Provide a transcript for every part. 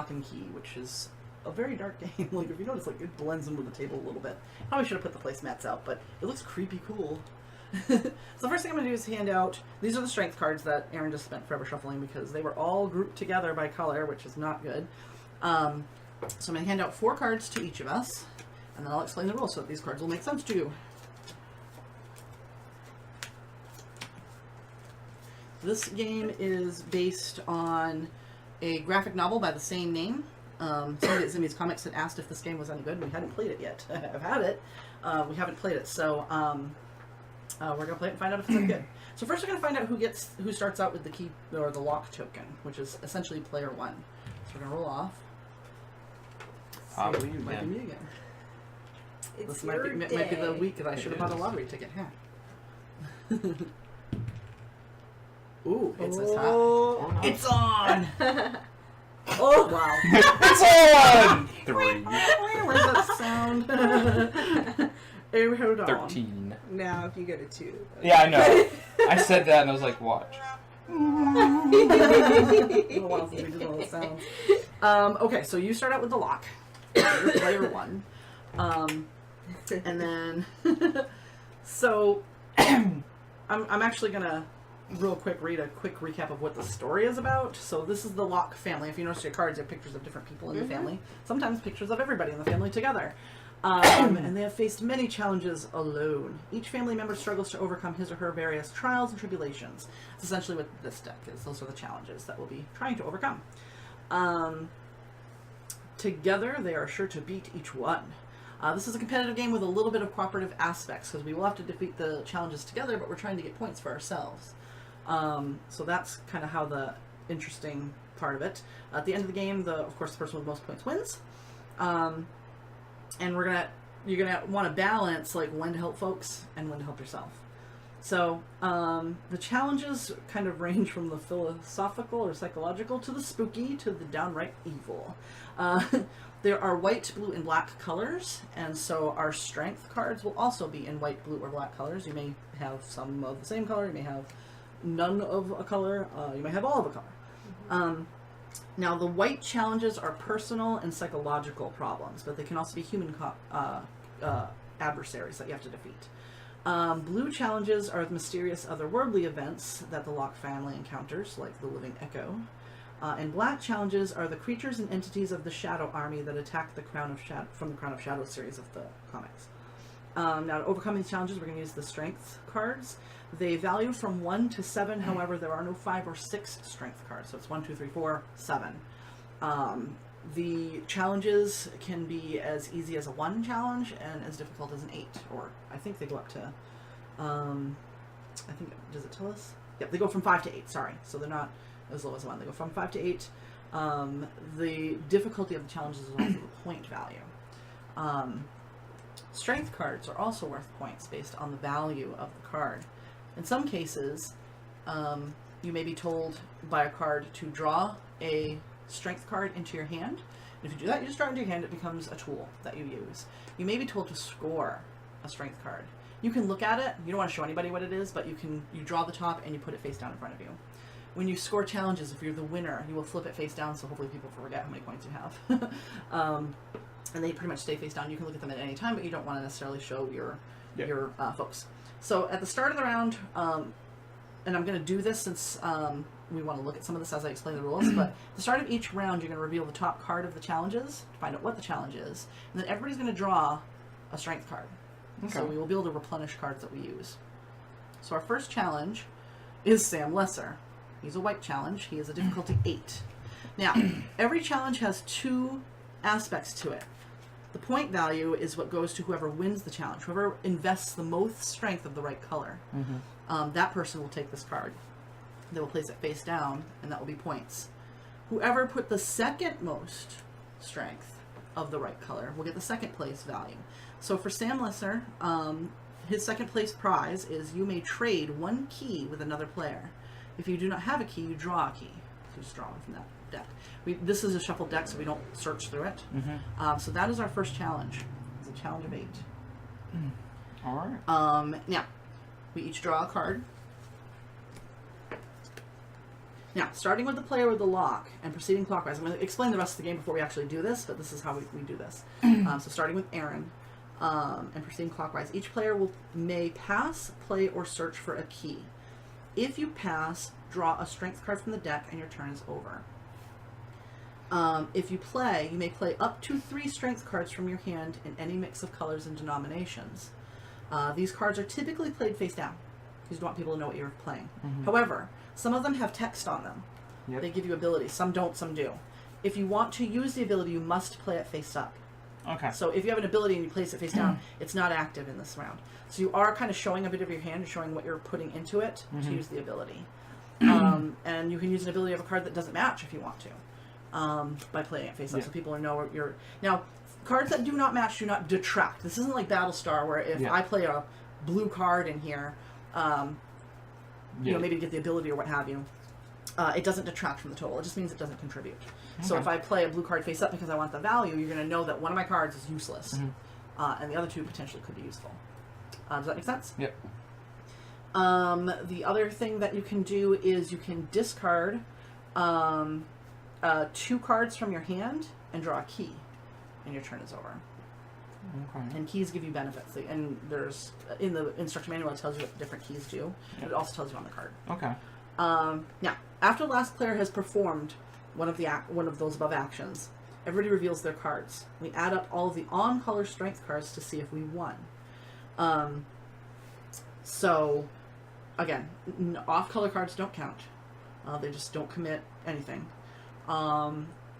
Lock and Key, which is a very dark game. Like, if you notice, like, it blends in with the table a little bit. Probably should have put the placemats out, but it looks creepy cool. So the first thing I'm going to do is hand out, these are the strength cards that Aaron just spent forever shuffling because they were all grouped together by color, which is not good. So I'm going to hand out 4 cards to each of us, and then I'll explain the rules so that these cards will make sense to you. This game is based on a graphic novel by the same name. Somebody at Zimmy's Comics had asked if this game was any good, and we hadn't played it yet. I've had it. We haven't played it, so we're going to play it and find out if it's any good. So first we're going to find out who starts out with the key, or the lock token, which is essentially player 1. So we're going to roll off. Might be me again. It's This might be the week that I should have bought a lottery ticket. Yeah. Ooh, it says hot. It's on! Oh, wow. It's on! 3. Where's that sound? Hey, hold on. 13. Now, if you go to 2. Yeah, I know. I said that and I was like, watch. Okay, so you start out with the lock. You're player 1. And then... so, I'm actually going to real quick read a quick recap of what the story is about. So this is the Locke family. If you notice your cards, you have pictures of different people in the family. Sometimes pictures of everybody in the family together. And they have faced many challenges alone. Each family member struggles to overcome his or her various trials and tribulations. That's essentially what this deck is. Those are the challenges that we'll be trying to overcome. Together, they are sure to beat each one. This is a competitive game with a little bit of cooperative aspects, because we will have to defeat the challenges together, but we're trying to get points for ourselves. So that's kind of how the interesting part of it. At the end of the game, of course, the person with the most points wins. And you're gonna want to balance like when to help folks and when to help yourself. So the challenges kind of range from the philosophical or psychological to the spooky to the downright evil. There are white, blue, and black colors, and so our strength cards will also be in white, blue, or black colors. You may have some of the same color, you may have none of a color, you may have all of a color. Now, the white challenges are personal and psychological problems, but they can also be human adversaries that you have to defeat. Blue challenges are the mysterious otherworldly events that the Locke family encounters, like the living echo. And black challenges are the creatures and entities of the Shadow Army that attack the Crown of Shadow from the Crown of Shadow series of the comics. Now, to overcome these challenges, we're going to use the strength cards. They value from 1 to 7. However, there are no 5 or 6 strength cards, so it's 1, 2, 3, 4, 7. The challenges can be as easy as a 1 challenge and as difficult as an 8, or I think they go up to, I think, does it tell us? Yep, they go from 5 to 8, sorry. So they're not as low as 1. They go from 5 to 8. The difficulty of the challenges is also the point value. Strength cards are also worth points based on the value of the card. In some cases, you may be told by a card to draw a strength card into your hand. And if you do that, you just draw it into your hand, it becomes a tool that you use. You may be told to score a strength card. You can look at it, you don't want to show anybody what it is, but you draw the top and you put it face down in front of you. When you score challenges, if you're the winner, you will flip it face down, so hopefully people forget how many points you have. And they pretty much stay face down. You can look at them at any time, but you don't want to necessarily show your folks. So at the start of the round, and I'm going to do this since we want to look at some of this as I explain the rules, but at the start of each round, you're going to reveal the top card of the challenges, to find out what the challenge is, and then everybody's going to draw a strength card. Okay. So we will be able to replenish cards that we use. So our first challenge is Sam Lesser. He's a white challenge. He is a difficulty 8. Now, every challenge has 2 aspects to it. The point value is what goes to whoever wins the challenge. Whoever invests the most strength of the right color, that person will take this card. They will place it face down, and that will be points. Whoever put the second most strength of the right color will get the second place value. So for Sam Lesser, his second place prize is you may trade 1 key with another player. If you do not have a key, you draw a key. So just draw one from that deck. This is a shuffled deck, so we don't search through it. So that is our first challenge. It's a challenge of 8. All right. Now, we each draw a card. Now, starting with the player with the lock and proceeding clockwise, I'm going to explain the rest of the game before we actually do this, but this is how we do this. So starting with Aaron and proceeding clockwise, each player may pass, play, or search for a key. If you pass, draw a strength card from the deck and your turn is over. If you play, you may play up to 3 strength cards from your hand in any mix of colors and denominations. These cards are typically played face down because you don't want people to know what you're playing. However, some of them have text on them. Yep. They give you abilities. Some don't, some do. If you want to use the ability, you must play it face up. Okay. So if you have an ability and you place it face down, it's not active in this round. So you are kind of showing a bit of your hand, showing what you're putting into it to use the ability. And you can use an ability of a card that doesn't match if you want to, by playing it face up, so people know what you're... Now, cards that do not match do not detract. This isn't like Battlestar, where if I play a blue card in here, you know, maybe to get the ability or what have you, it doesn't detract from the total. It just means it doesn't contribute. So if I play a blue card face up because I want the value, you're going to know that one of my cards is useless, and the other 2 potentially could be useful. Does that make sense? Yep. The other thing that you can do is you can discard 2 cards from your hand and draw a key, and your turn is over. Okay. And keys give you benefits, and there's in the instruction manual it tells you what different keys do. But it also tells you on the card. Okay. Now, after the last player has performed one of those above actions, everybody reveals their cards. We add up all of the on-color strength cards to see if we won. So, again, off-color cards don't count. They just don't commit anything.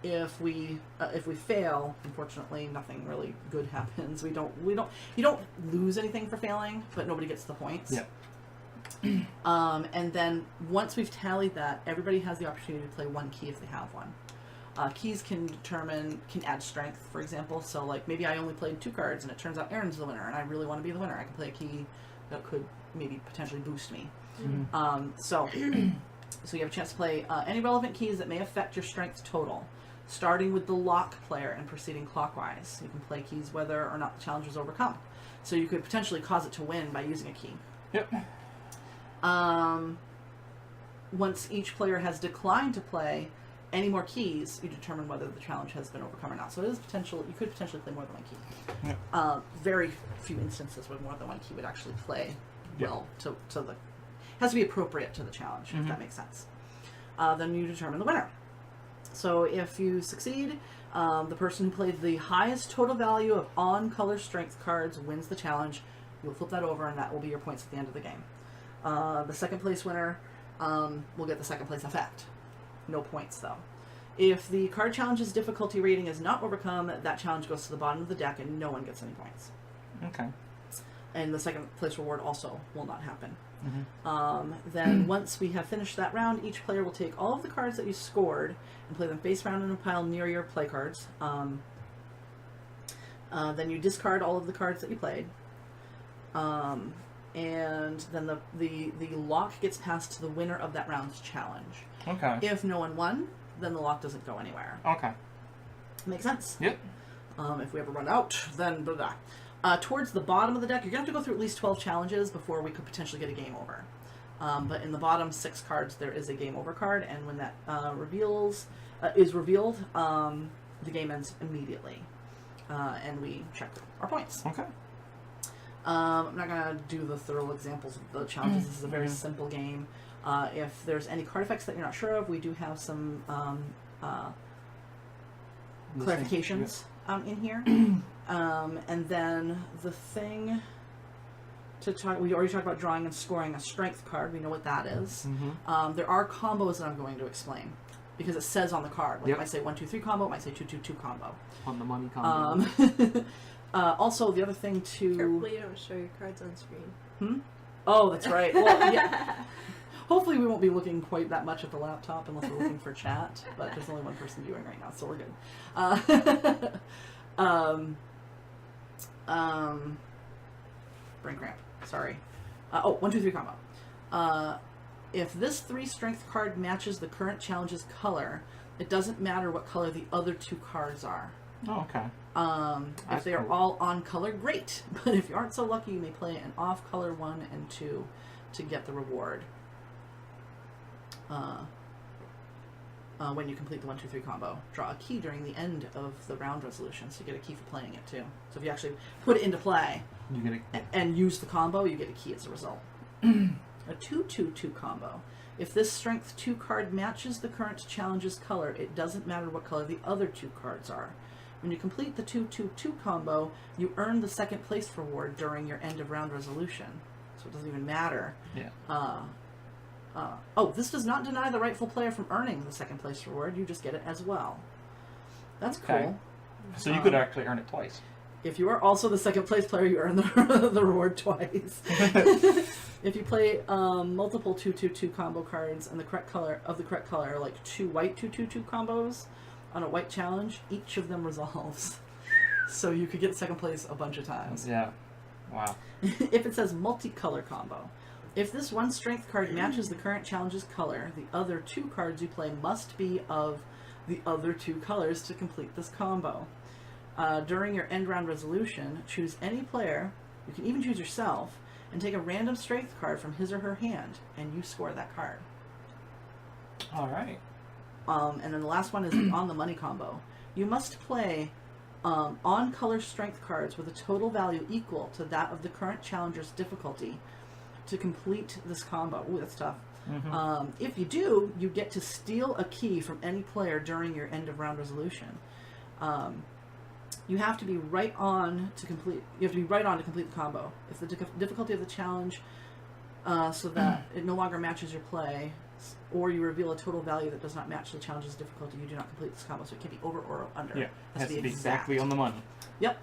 If we fail, unfortunately, nothing really good happens. You don't lose anything for failing, but nobody gets the points. Yep. And then once we've tallied that, everybody has the opportunity to play 1 key if they have one. Keys can add strength, for example. So, like, maybe I only played 2 cards, and it turns out Aaron's the winner, and I really want to be the winner. I can play a key that could maybe potentially boost me. So you have a chance to play any relevant keys that may affect your strength total, starting with the Locke player and proceeding clockwise. You can play keys whether or not the challenge is overcome. So you could potentially cause it to win by using a key. Yep. Once each player has declined to play any more keys, you determine whether the challenge has been overcome or not. So it is potential. You could potentially play more than 1 key. Yep. Very few instances where more than 1 key would actually play well to the... Has to be appropriate to the challenge, if that makes sense. Then you determine the winner. So if you succeed, the person who played the highest total value of on-color strength cards wins the challenge. You'll flip that over, and that will be your points at the end of the game. The second place winner will get the second place effect. No points, though. If the card challenge's difficulty rating is not overcome, that challenge goes to the bottom of the deck, and no one gets any points. Okay. And the second place reward also will not happen. Then once we have finished that round, each player will take all of the cards that you scored and play them face round in a pile near your play cards. Then you discard all of the cards that you played. And then the lock gets passed to the winner of that round's challenge. Okay. If no one won, then the lock doesn't go anywhere. Okay. Make sense? Yep. If we ever run out, then blah, blah. Towards the bottom of the deck, you're going to have to go through at least 12 challenges before we could potentially get a game over. But in the bottom 6 cards, there is a game over card, and when that is revealed, the game ends immediately. And we check our points. Okay. I'm not going to do the thorough examples of the challenges. This is a very simple game. If there's any card effects that you're not sure of, we do have some clarifications in here. And then the thing to talk, we already talked about drawing and scoring a strength card. We know what that is. There are combos that I'm going to explain because it says on the card. Like it might say 1-2-3 combo, it might say 2-2-2 combo. On the money combo. Also, the other thing to... Carefully don't show your cards on screen. Oh, that's right. Well, yeah. Hopefully we won't be looking quite that much at the laptop unless we're looking for chat, but there's only one person viewing right now, so we're good. Brain cramp. Sorry. 1-2-3 combo. If this 3 strength card matches the current challenge's color, it doesn't matter what color the other 2 cards are. Oh, okay. If they are all on color, great. But if you aren't so lucky, you may play an off color 1 and 2 to get the reward. when you complete the 1, 2, 3 combo. Draw a key during the end of the round resolution, so you get a key for playing it too. So if you actually put it into play You get and use the combo, you get a key as a result. A 2, 2, 2 combo. If this strength 2 card matches the current challenge's color, it doesn't matter what color the other 2 cards are. When you complete the 2, 2, 2 combo, you earn the second place reward during your end of round resolution. So it doesn't even matter. Yeah. Oh, this does not deny the rightful player from earning the second place reward. You just get it as well. That's Okay. cool. So you could actually earn it twice. If you are also the second place player, you earn the reward twice. If you play multiple 2, 2, 2 combo cards and the correct color are like 2 white 2, 2, 2 combos on a white challenge, each of them resolves. So you could get second place a bunch of times. Yeah. Wow. If it says multicolor combo, if this one strength card matches the current challenge's color, the other 2 cards you play must be of the other 2 colors to complete this combo. During your end round resolution, choose any player, you can even choose yourself, and take a random strength card from his or her hand, and you score that card. All right. And then the last one is on the money combo. You must play on-color strength cards with a total value equal to that of the current challenger's difficulty to complete this combo. Ooh, that's tough. Mm-hmm. If you do, you get to steal a key from any player during your end of round resolution. You have to be right on to complete. You have to be right on to complete the combo. If the difficulty of the challenge, so that it no longer matches your play, or you reveal a total value that does not match the challenge's difficulty, you do not complete this combo. So it can be over or under. Yeah. It Has to be exactly on the money. Yep.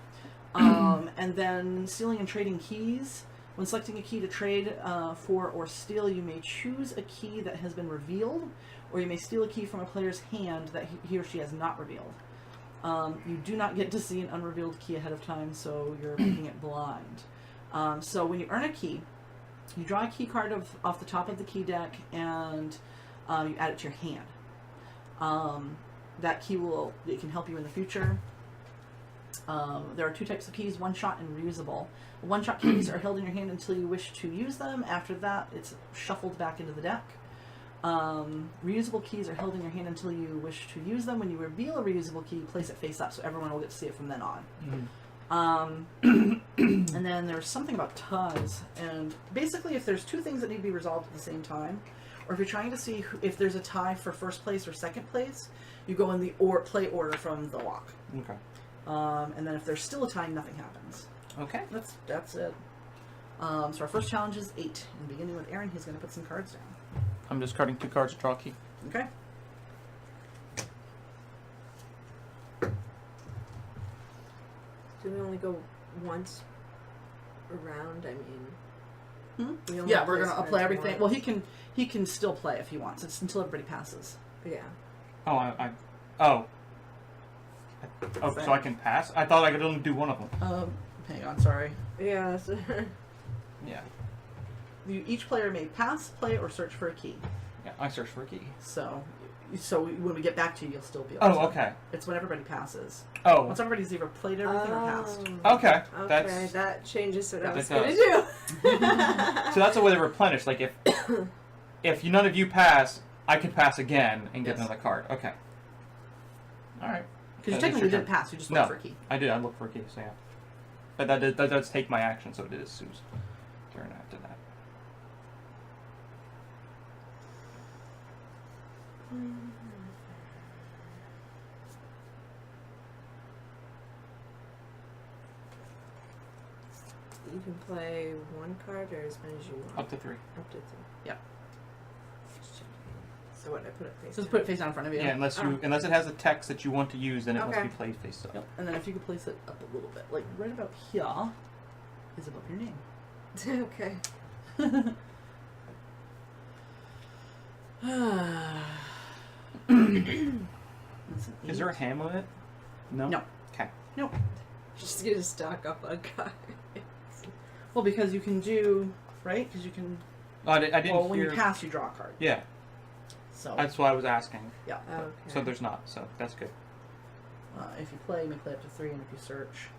And then stealing and trading keys. When selecting a key to trade for or steal, you may choose a key that has been revealed, or you may steal a key from a player's hand that he or she has not revealed. You do not get to see an unrevealed key ahead of time, so you're making it blind. So when you earn a key, you draw a key card off the top of the key deck, and you add it to your hand. That key it can help you in the future. There are 2 types of keys, one-shot and reusable. One-shot keys are held in your hand until you wish to use them. After that, it's shuffled back into the deck. Reusable keys are held in your hand until you wish to use them. When you reveal a reusable key, place it face up so everyone will get to see it from then on. Mm-hmm. And then there's something about ties. And basically, if there's 2 things that need to be resolved at the same time, or if you're trying to see if there's a tie for first place or second place, you go in the play order from the Locke. Okay. And then if there's still a tie, nothing happens. Okay. That's it. So our first challenge is 8. And beginning with Aaron, he's going to put some cards down. I'm discarding 2 cards to draw a key. Okay. Do we only go once around? I mean, we only Yeah, we're play going to cards play everything. once. Well, he can still play if he wants. It's until everybody passes. Yeah. Oh, so I can pass? I thought I could only do one of them. Hang on, sorry. Yeah. Yeah. Each player may pass, play, or search for a key. Yeah, I searched for a key. So when we get back to you, you'll still be able to. Oh, okay. It's when everybody passes. Oh. Once everybody's either played everything or passed. Okay. Okay, that changes what I was that going to do. So that's a way to replenish. Like if none of you pass, I could pass again and get Yes. another card. Okay. All right. Because you That's technically your didn't turn. pass, you just looked for a key. I did. I looked for a key, so yeah. But that does take my action, so it is Sue's turn after that. You can play 1 card or as many as you want. Up to 3. Up to 3. Yep. So what, I put it face So just down? put it face down in front of you. Yeah, unless it has a text that you want to use, then it must Okay. be played face up. Yep. And then if you could place it up a little bit, like right about here is above your name. Okay. That's an Is there a 8. ham limit? No. No. Okay. Nope. Just get a stock up on cards. Well, because you can do, right? Because you can. Oh, I didn't Well, when hear. you pass, you draw a card. Yeah, So. that's why I was asking. Yeah. Okay. So there's not. So that's good. If you play, you may play up to 3, and if you search.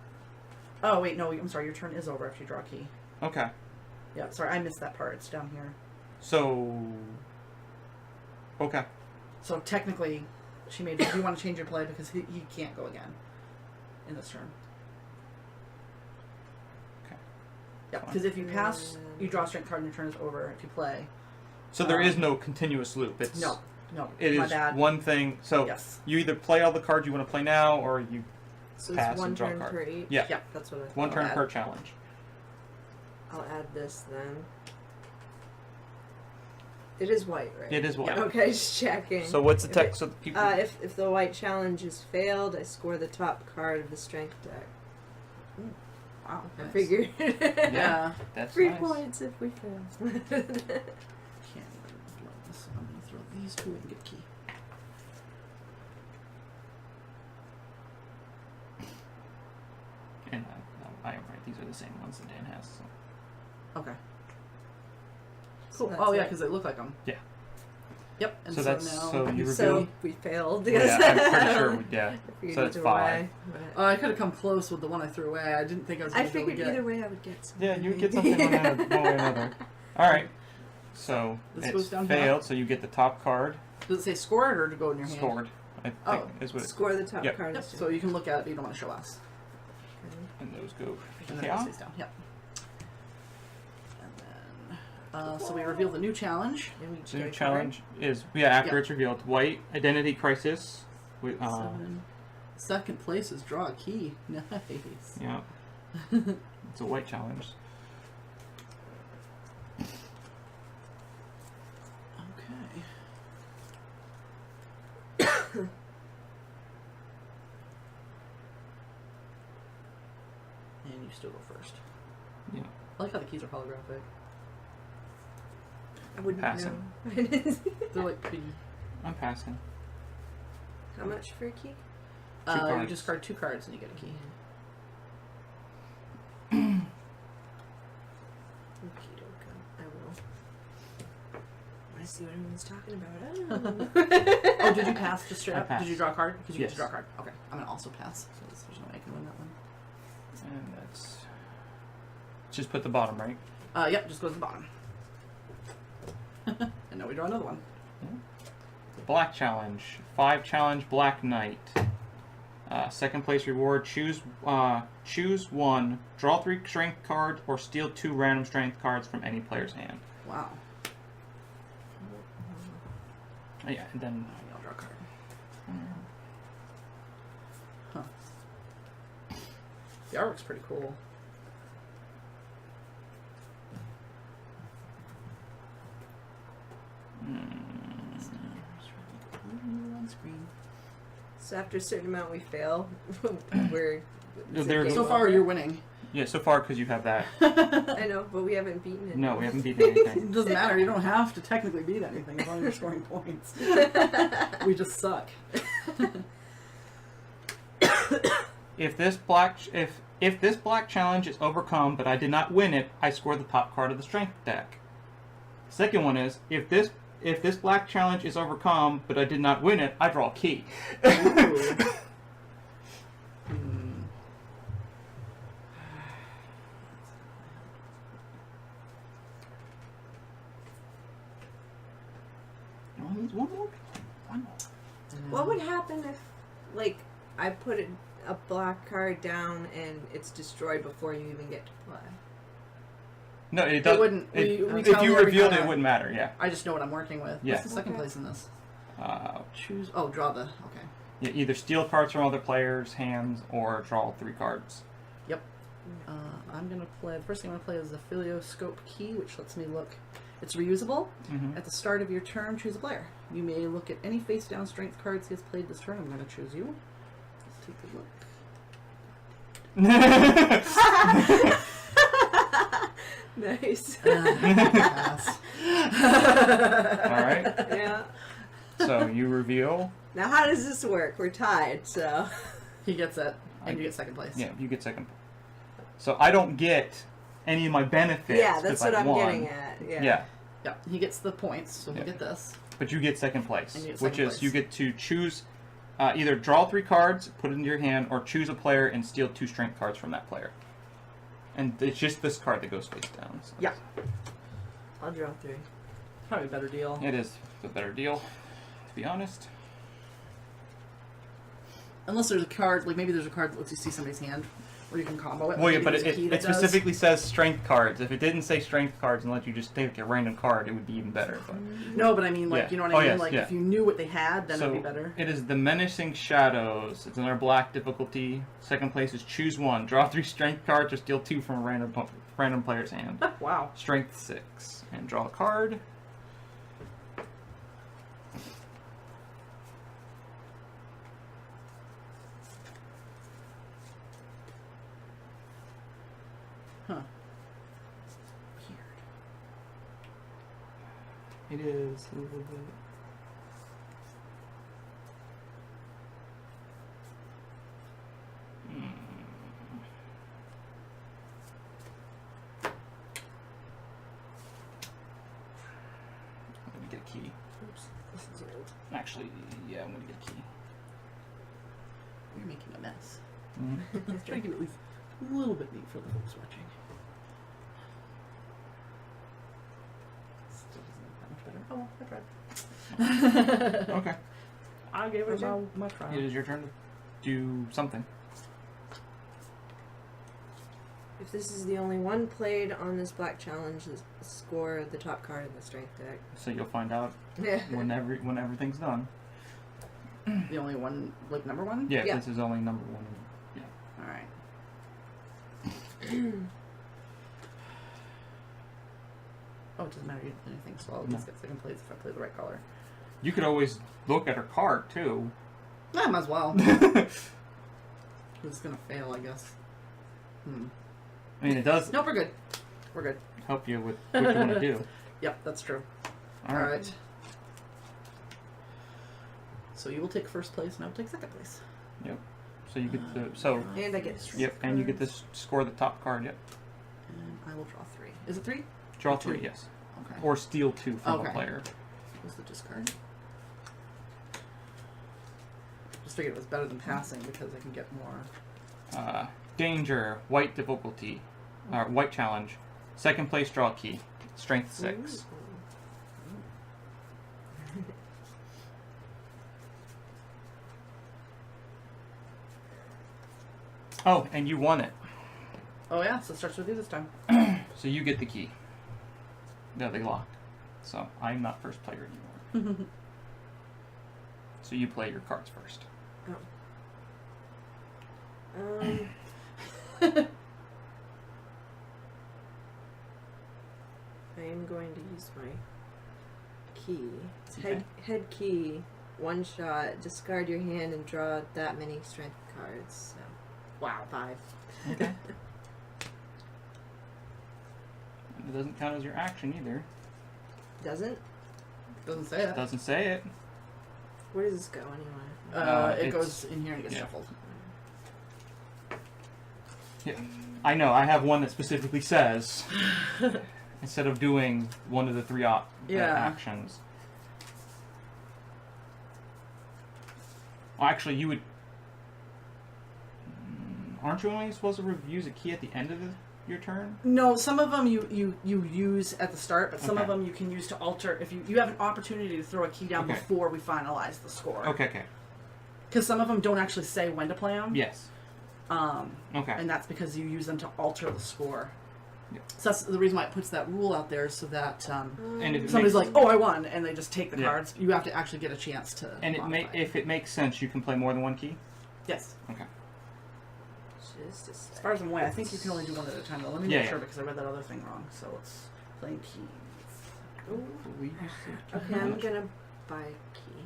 Oh wait, no. I'm sorry. Your turn is over after you draw a key. Okay. Yeah. Sorry, I missed that part. It's down here. So. Okay. So technically, she made you want to change your play because he can't go again in this turn. Okay. Yep. Because if you pass, you draw a strength card and your turn is over. If you play. So there is no continuous loop. It's No. It my is bad. one thing. So Yes. you either play all the cards you want to play now, or you So pass it's one and draw a turn card. per each. Yeah. Yep. That's what I thought. one turn I'll per add- challenge. I'll add this then. It is white, right? It is white. Okay, just checking. So what's the If text? So the people. if the white challenge is failed, I score the top card of the strength deck. Wow. I nice. figured. Yeah. That's 3 nice. points if we fail. Can't even blow this. I'm gonna throw these two and get a key. And I am right. These are the same ones that Dan has. So. Okay. So Cool. that's Oh yeah, it. because they look like them. Yeah. Yep. And So so, that's- now. so you So reveal- we failed. Yeah, I'm pretty sure. Yeah. We So it's either 5. way, but- Oh, I could have come close with the one I threw away. I didn't think I was I going to be able to figured get. either way I would get something. Yeah, you would get something one way or another. All right. So This it's goes down here. failed. So you get the top card Does it say scored or to go in your hand? scored. I think Oh. is what. It, Score the top Yep. card. Yep. of So you can look at it, but you don't want to show us. and those go. And then Yeah. it stays down. Yep. And then, so we reveal the new challenge. And we each The get new a card. challenge is after Yep. it's revealed, white identity crisis. With 7. Second place is draw a key. Nice. yeah, it's a white challenge. Okay. And you still go first. Yeah. I like how the keys are holographic. I wouldn't Passing. know. They're like pretty. I'm passing. How much for a key? You cards. discard 2 cards and you get a key. Okey-doke. I will. I see what everyone's talking about. Oh, did you pass just straight I up? passed. Did you draw a card? Because you get Yes. to draw a card. Okay, I'm gonna also pass. So there's no way I can win that one. And that's just put the bottom right. Yep, just go to the bottom. And now we draw another one. Black challenge. 5 challenge. Black Knight. Second place reward. Choose 1. Draw 3 strength cards or steal 2 random strength cards from any player's hand. Wow. Yeah, and then I'll draw a card. Huh. The artwork's pretty cool. On screen. So after a certain amount we fail, we're... No, is it there- game So far, over? you're winning. yeah, so far because you have that. I know, but we haven't beaten it. No, we haven't beaten anything. It doesn't matter. You don't have to technically beat anything as long as you're scoring points. We just suck. If this black challenge is overcome, but I did not win it, I score the top card of the strength deck. Second one is if this black challenge is overcome, but I did not win it, I draw a key. Ooh. Hmm. Only needs one more. One more. What would happen if, like, I put a black card down and it's destroyed before you even get to play? No, it doesn't. wouldn't- we If tell you you every revealed time it, it wouldn't matter. Yeah. I just know what I'm working with. Yeah. What's the second Okay. place in this? Choose. Oh, draw the. Okay. Yeah, either steal cards from other players' hands or draw 3 cards. I'm gonna play. The first thing I'm gonna play is the Philioscope Key, which lets me look. It's reusable. Mm-hmm. At the start of your turn, choose a player. You may look at any face-down strength cards he has played this turn. I'm gonna choose you. Let's take a look. Nice. Pass. All right. Yeah. So you reveal. Now, how does this work? We're tied, so... He gets it, I and you get- get second place. Yeah, you get second. So I don't get any of my benefits. Yeah, that's 'cause what I I'm won. getting at. Yeah. Yeah, Yeah. He gets the points, so Yeah. he'll get this. but you get second place, And you get which second is place. you get to choose either draw 3 cards, put it into your hand, or choose a player and steal 2 strength cards from that player. And it's just this card that goes face down. So Yeah. I'll draw 3. Probably a better deal. It is a better deal, to be honest. Unless there's a card, like maybe there's a card that lets you see somebody's hand where you can combo it. Well, yeah, Maybe but there's a key it that does. specifically says strength cards. If it didn't say strength cards and let you just take a random card, it would be even better. But No, but I mean, like, Yeah. you know what Oh, I mean? yes, Like, yeah. if you knew what they had, then it'd be better. It is the Menacing Shadows. It's another black difficulty. Second place is choose one. Draw 3 strength cards or steal 2 from a random player's hand. Wow. Strength 6. And draw a card. Huh. Weird. It is a little bit. I'm gonna get a key. Oops. This is old. Actually, yeah, I'm gonna get a key. You're making a mess. Mm-hmm. Let's try to get at least a little bit neat for the folks watching. Still doesn't look that much better. Oh, I tried. Okay. I gave it my try. It is your turn to do something. If this is the only one played on this black challenge, score the top card in the strength deck. So you'll find out Yeah. when everything's done. The only one, like number one? Yeah, Yeah. this is only number 1. Yeah. Alright. Oh, it doesn't matter anything, so I'll just get second place if I play the right color. You could always look at her card too. I might as well. It's gonna fail, I guess. I mean, it does Nope, we're good. We're good. help you with what you want to do. Yep, that's true. All right. Alright. So you will take first place and I will take second place. Yep. So you get to And I get strength yep, and you get to cards. score the top card. Yep. And I will draw 3. Is it 3? Draw Two. 3, yes, Okay. or steal 2 from Okay. a player. What's the discard? Just figured it was better than passing because I can get more. Danger, white difficulty, white challenge. Second place, draw key. Strength 6. Oh, and you won it. Oh yeah, so it starts with you this time. So you get the key. No, they lock. So I'm not first player anymore. So you play your cards first. I am going to use my key. Okay. Head key, one shot, discard your hand and draw that many strength cards. So. Wow, 5. Okay. It doesn't count as your action either. Doesn't? Doesn't say it. Doesn't say it. Where does this go anyway? It It's- goes in here and gets yeah. shuffled. Yeah. I know, I have one that specifically says instead of doing one of the 3 Yeah. actions. Well, actually, you would. Aren't you only supposed to use a key at the end of your turn? No, some of them you use at the start, but some of Okay. them you can use to alter. If you have an opportunity to throw a key down Okay. before we finalize the score. Okay. Because some of them don't actually say when to play them. Yes. Okay. And that's because you use them to alter the score. Yeah. So that's the reason why it puts that rule out there, so that And if it somebody's makes, like, "Oh, I won," and they just take the Yeah. cards. You have to actually get a chance to. and modify if it makes sense, you can play more than one key. Yes. Okay. Just a sec. As far as I'm aware, I think you can only do one at a time. Though. Let me Yeah, make yeah. sure because I read that other thing wrong. So it's playing keys. Okay, I'm gonna buy a key.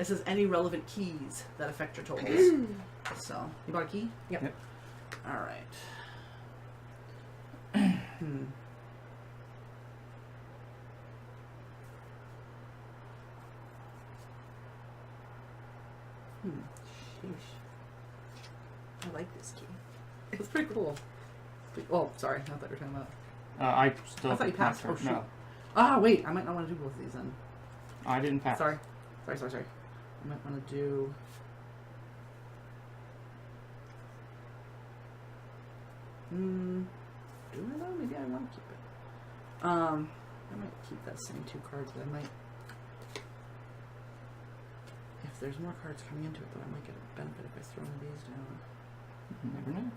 It says any relevant keys that affect your totals. So you bought a key? Yep. All right. I like this key. It's pretty cool. Oh, sorry. I thought you were talking about. I still. I thought you not passed. turn- Oh, shoot. No, Ah, wait. I might not want to do both of these then. I didn't pass. Sorry. Sorry. I might want to do. Do I though? Maybe I want to keep it. I might keep that same 2 cards, but I might If there's more cards coming into it, though, I might get a benefit if I throw one of these down. You never know.